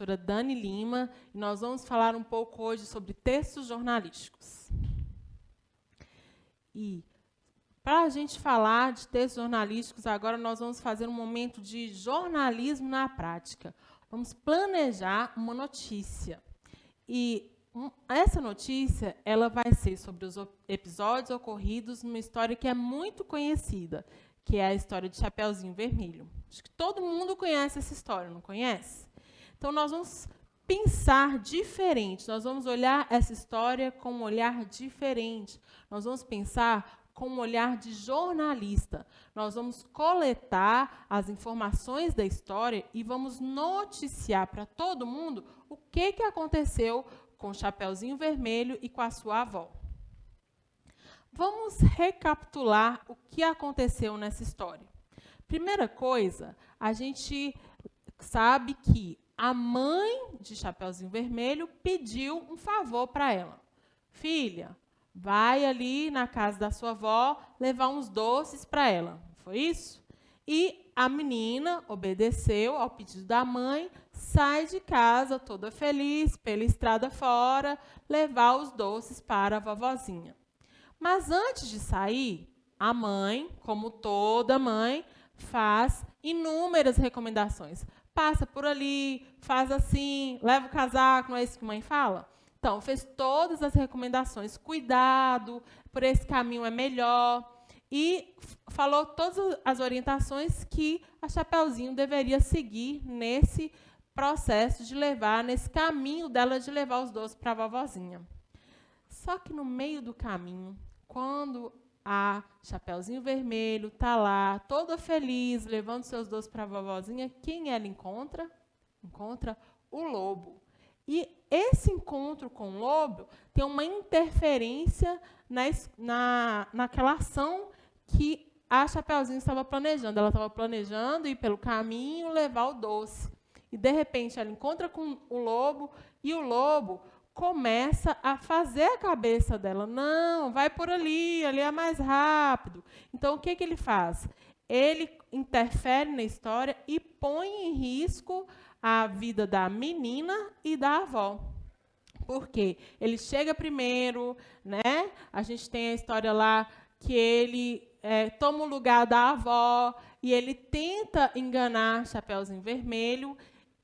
professora Dani Lima, e nós vamos falar um pouco hoje sobre textos jornalísticos. E, para a gente falar de textos jornalísticos, agora nós vamos fazer um momento de jornalismo na prática. Vamos planejar uma notícia. E essa notícia ela vai ser sobre os episódios ocorridos numa história que é muito conhecida, que é a história de Chapeuzinho Vermelho. Acho que todo mundo conhece essa história, não conhece? Então, nós vamos pensar diferente, nós vamos olhar essa história com um olhar diferente, nós vamos pensar com um olhar de jornalista. Nós vamos coletar as informações da história e vamos noticiar para todo mundo o que aconteceu com o Chapeuzinho Vermelho e com a sua avó. Vamos recapitular o que aconteceu nessa história. Primeira coisa, a gente sabe que a mãe de Chapeuzinho Vermelho pediu um favor para ela. Filha, vai ali na casa da sua avó levar uns doces para ela. Foi isso? E a menina obedeceu ao pedido da mãe, sai de casa toda feliz, pela estrada fora, levar os doces para a vovozinha. Mas antes de sair, a mãe, como toda mãe, faz inúmeras recomendações. Passa por ali, faz assim, leva o casaco, não é isso que a mãe fala? Então, fez todas as recomendações. Cuidado, por esse caminho é melhor. E falou todas as orientações que a Chapeuzinho deveria seguir nesse processo de levar, nesse caminho dela de levar os doces para a vovozinha. Só que no meio do caminho, quando a Chapeuzinho Vermelho está lá, toda feliz, levando seus doces para a vovozinha, quem ela encontra? Encontra o lobo. E esse encontro com o lobo tem uma interferência naquela ação que a Chapeuzinho estava planejando. Ela estava planejando ir pelo caminho, levar o doce. E, de repente, ela encontra com o lobo, e o lobo começa a fazer a cabeça dela. Não, vai por ali, ali é mais rápido. Então, o que ele faz? Ele interfere na história e põe em risco a vida da menina e da avó. Por quê? Ele chega primeiro, né? A gente tem a história lá que ele toma o lugar da avó e ele tenta enganar Chapeuzinho Vermelho.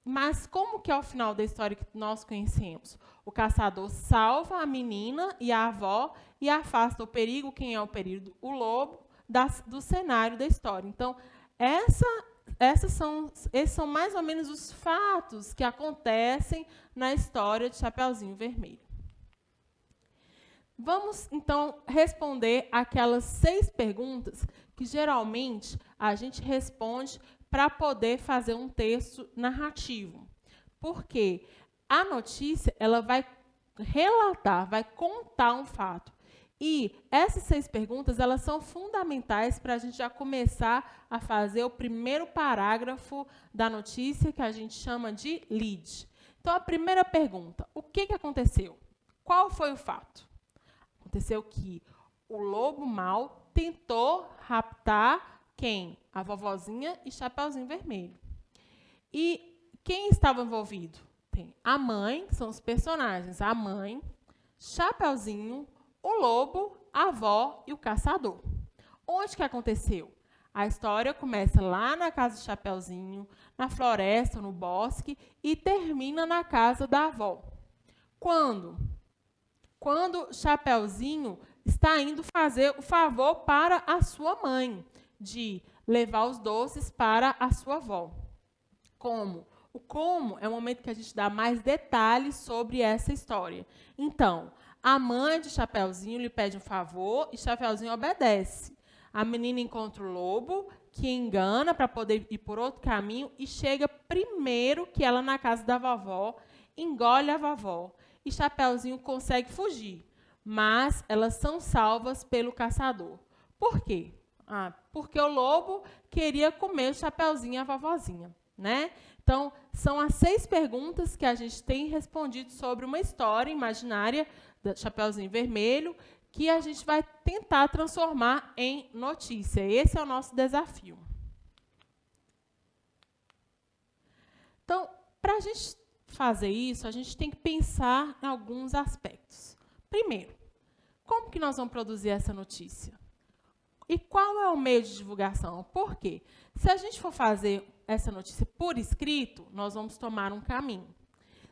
Mas como que é o final da história que nós conhecemos? O caçador salva a menina e a avó e afasta o perigo. Quem é o perigo? O lobo, do cenário da história. Então, esses são mais ou menos os fatos que acontecem na história de Chapeuzinho Vermelho. Vamos, então, responder aquelas 6 perguntas que, geralmente, a gente responde para poder fazer um texto narrativo. Porque a notícia ela vai relatar, vai contar um fato. E essas 6 perguntas elas são fundamentais para a gente já começar a fazer o primeiro parágrafo da notícia, que a gente chama de lead. Então, a primeira pergunta, o que aconteceu? Qual foi o fato? Aconteceu que o lobo mau tentou raptar quem? A vovozinha e Chapeuzinho Vermelho. E quem estava envolvido? Tem a mãe, que são os personagens. A mãe, Chapeuzinho, o lobo, a avó e o caçador. Onde que aconteceu? A história começa lá na casa de Chapeuzinho, na floresta, no bosque, e termina na casa da avó. Quando? Quando Chapeuzinho está indo fazer o favor para a sua mãe, de levar os doces para a sua avó. Como? O como é o momento que a gente dá mais detalhes sobre essa história. Então, a mãe de Chapeuzinho lhe pede um favor e Chapeuzinho obedece. A menina encontra o lobo, que engana para poder ir por outro caminho e chega primeiro que ela na casa da vovó, engole a vovó e Chapeuzinho consegue fugir. Mas elas são salvas pelo caçador. Por quê? Porque o lobo queria comer o Chapeuzinho e a vovozinha, né? Então, são as 6 perguntas que a gente tem respondido sobre uma história imaginária do Chapeuzinho Vermelho, que a gente vai tentar transformar em notícia. Esse é o nosso desafio. Então, para a gente fazer isso, a gente tem que pensar em alguns aspectos. Primeiro, como que nós vamos produzir essa notícia? E qual é o meio de divulgação? Por quê? Se a gente for fazer essa notícia por escrito, nós vamos tomar um caminho.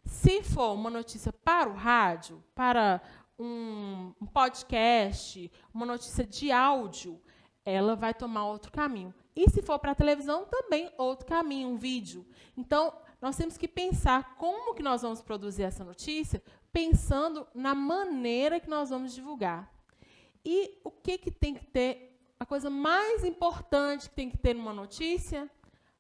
Se for uma notícia para o rádio, para um podcast, uma notícia de áudio, ela vai tomar outro caminho. E se for para a televisão, também outro caminho, um vídeo. Então, nós temos que pensar como que nós vamos produzir essa notícia, pensando na maneira que nós vamos divulgar. E o que tem que ter? A coisa mais importante que tem que ter numa notícia?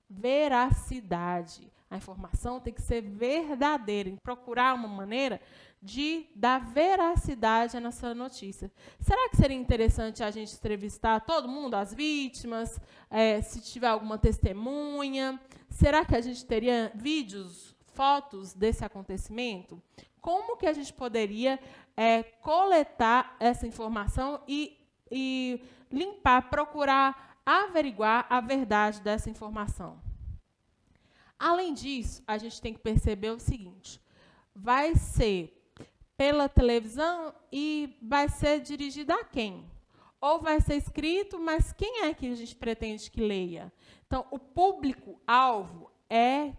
Veracidade. A informação tem que ser verdadeira, em procurar uma maneira de dar veracidade à nossa notícia. Será que seria interessante a gente entrevistar todo mundo, as vítimas, se tiver alguma testemunha? Será que a gente teria vídeos, fotos desse acontecimento? Como que a gente poderia coletar essa informação e limpar, procurar averiguar a verdade dessa informação? Além disso, a gente tem que perceber o seguinte: vai ser pela televisão e vai ser dirigida a quem? Ou vai ser escrito, mas quem é que a gente pretende que leia? Então, o público-alvo é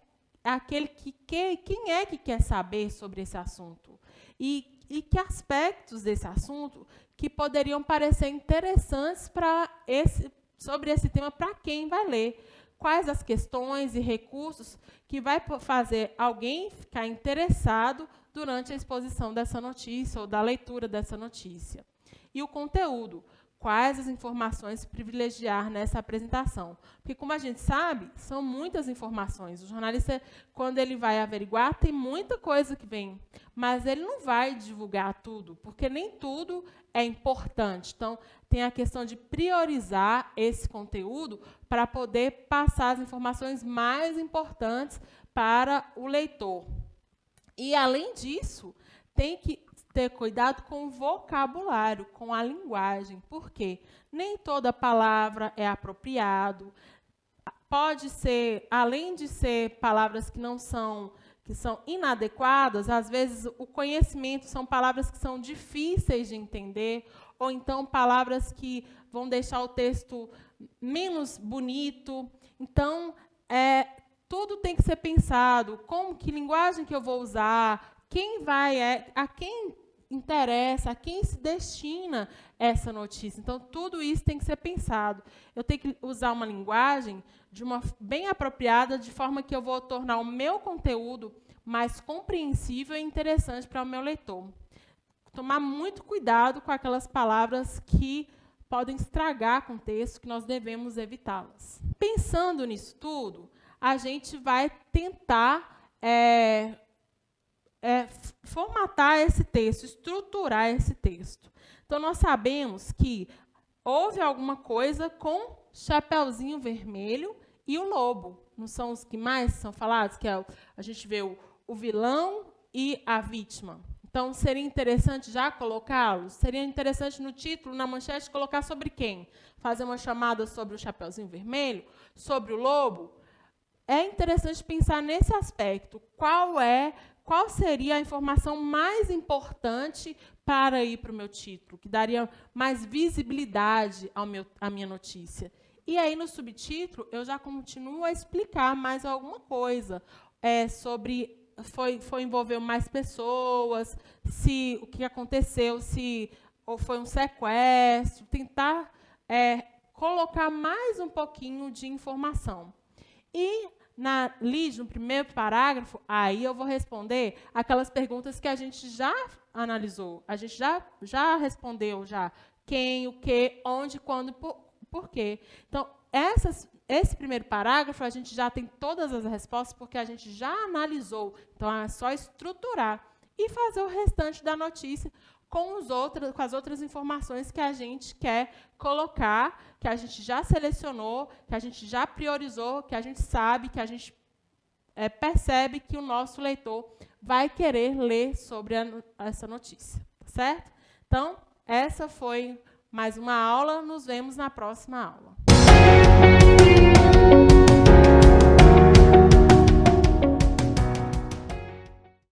aquele quem é que quer saber sobre esse assunto? E que aspectos desse assunto que poderiam parecer interessantes sobre esse tema para quem vai ler? Quais as questões e recursos que vai fazer alguém ficar interessado durante a exposição dessa notícia ou da leitura dessa notícia? E o conteúdo. Quais as informações privilegiar nessa apresentação? Porque, como a gente sabe, são muitas informações. O jornalista, quando ele vai averiguar, tem muita coisa que vem, mas ele não vai divulgar tudo, porque nem tudo é importante. Então, tem a questão de priorizar esse conteúdo para poder passar as informações mais importantes para o leitor. E, além disso, tem que ter cuidado com o vocabulário, com a linguagem, porque nem toda palavra é apropriado. Pode ser, além de ser palavras que são inadequadas, às vezes o conhecimento são palavras que são difíceis de entender, ou então palavras que vão deixar o texto menos bonito. Então, tudo tem que ser pensado. Que linguagem que eu vou usar? A quem interessa, a quem se destina essa notícia. Então, tudo isso tem que ser pensado. Eu tenho que usar uma linguagem bem apropriada, de forma que eu vou tornar o meu conteúdo mais compreensível e interessante para o meu leitor. Tomar muito cuidado com aquelas palavras que podem estragar com o texto, que nós devemos evitá-las. Pensando nisso tudo, a gente vai tentar formatar esse texto, estruturar esse texto. Então, nós sabemos que houve alguma coisa com Chapeuzinho Vermelho e o lobo. Não são os que mais são falados? Que a gente vê o vilão e a vítima. Então, seria interessante já colocá-los? Seria interessante no título, na manchete, colocar sobre quem? Fazer uma chamada sobre o Chapeuzinho Vermelho? Sobre o lobo? É interessante pensar nesse aspecto. Qual seria a informação mais importante para ir para o meu título, que daria mais visibilidade à minha notícia? E aí, no subtítulo, eu já continuo a explicar mais alguma coisa sobre foi envolver mais pessoas, o que aconteceu, ou foi um sequestro, tentar colocar mais um pouquinho de informação. E no primeiro parágrafo, aí eu vou responder aquelas perguntas que a gente já analisou, a gente já respondeu já. Quem, o que, onde, quando, por quê. Então, esse primeiro parágrafo, a gente já tem todas as respostas, porque a gente já analisou. Então, é só estruturar e fazer o restante da notícia com as outras informações que a gente quer colocar, que a gente já selecionou, que a gente já priorizou, que a gente sabe, que a gente percebe que o nosso leitor vai querer ler sobre essa notícia. Tá certo? Então, essa foi mais uma aula. Nos vemos na próxima aula.